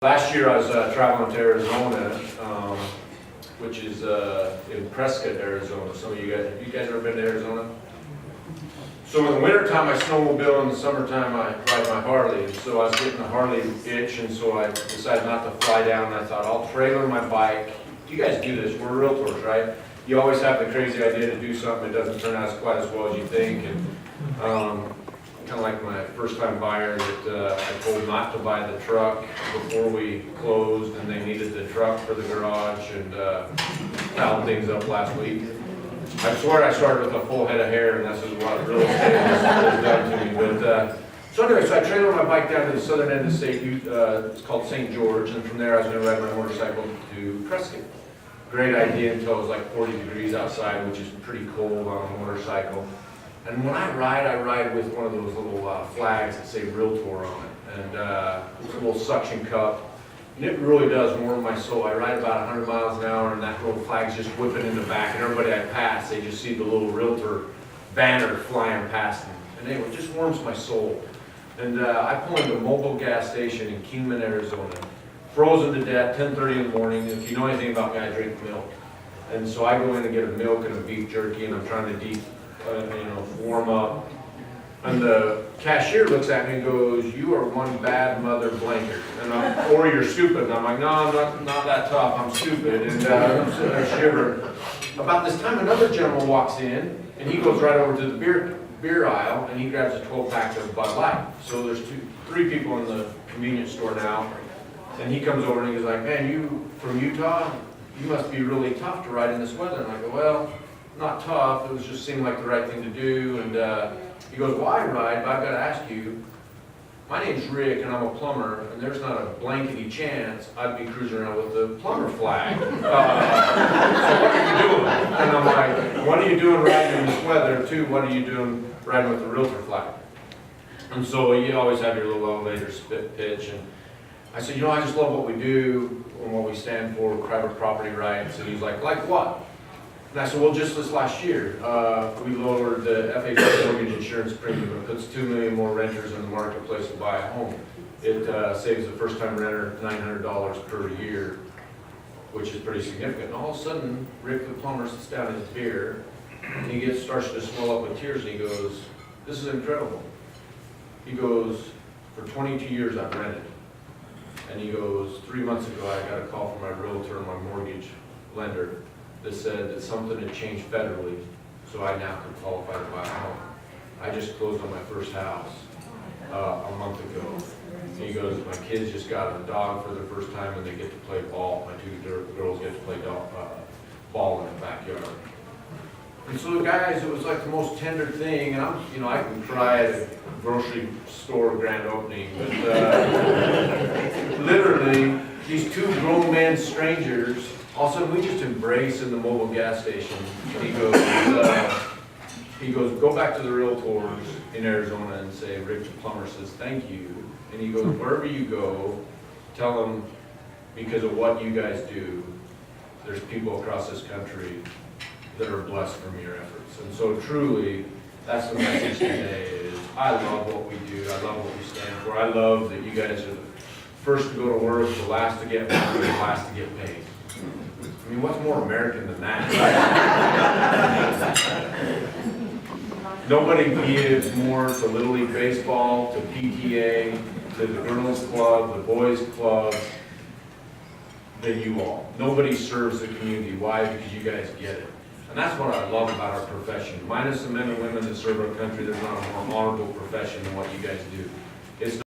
Last year I was traveling to Arizona, which is in Prescott, Arizona. Some of you guys ever been to Arizona? So in the wintertime I snowmobile, in the summertime I ride my Harley. And so I was getting the Harley itch, and so I decided not to fly down. And I thought, I'll trailer my bike. You guys do this, we're realtors, right? You always have the crazy idea to do something that doesn't turn out quite as well as you think. And kind of like my first time buyer that I told not to buy the truck before we closed, and they needed the truck for the garage, and fouled things up last week. I swear I started with a full head of hair, and this is what real estate has done to me. But so anyway, so I trailered my bike down to the southern end of the state. It's called St. George, and from there I was going to ride my motorcycle to Prescott. Great idea until it was like 40 degrees outside, which is pretty cold on a motorcycle. And when I ride with one of those little flags that say Realtor on it, and it's a little suction cup, and it really does warm my soul. I ride about 100 miles an hour, and that little flag's just whipping in the back, and everybody I pass, they just see the little Realtor banner flying past them, and anyway, it just warms my soul. And I pull into a mobile gas station in Kingman, Arizona, frozen to death, 10:30 in the morning. If you know anything about me, I drink milk, and so I go in and get a milk and a beef jerky, and I'm trying to warm up. And the cashier looks at me and goes, "You are one bad mother blanker," and or you're stupid. And I'm like, "No, I'm not that tough. I'm stupid." And I'm sitting there shivering. About this time, another gentleman walks in, and he goes right over to the beer aisle, and he grabs a 12-pack of Bud Light. So there's three people in the convenience store now, and he comes over and he's like, "Man, you from Utah? You must be really tough to ride in this weather." And I go, "Well, not tough, it was just seemed like the right thing to do." And he goes, "Well, I ride, but I've got to ask you, my name's Rick and I'm a plumber, and there's not a blankety chance I'd be cruising around with the plumber flag. So what are you doing?" And I'm like, "What are you doing riding in this weather? Too, what are you doing riding with the Realtor flag?" And so you always have your little elevator pitch. And I said, "I just love what we do and what we stand for, private property rights." And he's like what? And I said, "Well, just this last year, we lowered the FHA mortgage insurance premium. It puts 2 million more renters in the marketplace to buy a home. It saves the first-time renter $900 per year, which is pretty significant." And all of a sudden, Rick the plumber sits down in his beer, and he starts to swell up with tears, and he goes, "This is incredible." He goes, "For 22 years I've rented." And he goes, 3 months ago I got a call from my realtor, my mortgage lender, that said that something had changed federally, so I now could qualify to buy a home. I just closed on my first house a month ago." And he goes, "My kids just got a dog for the first time, and they get to play ball. My two girls get to play ball in the backyard." And so, guys, it was like the most tender thing. And I can cry at a grocery store grand opening, but literally, these two grown men strangers, all of a sudden we just embrace in the mobile gas station. And he goes, "Go back to the Realtors in Arizona and say, Rick the plumber says thank you." And he goes, "Wherever you go, tell them because of what you guys do, there's people across this country that are blessed from your efforts." And so truly, that's the message today is, I love what we do. I love what we stand for. I love that you guys are the first to go to work, the last to get money, the last to get paid. I mean, what's more American than that? Nobody gives more to Little League Baseball, to PTA, to the girls club, the boys club, than you all. Nobody serves the community. Why? Because you guys get it. And that's what I love about our profession. Minus the men and women that serve our country, there's not a more honorable profession than what you guys do. It's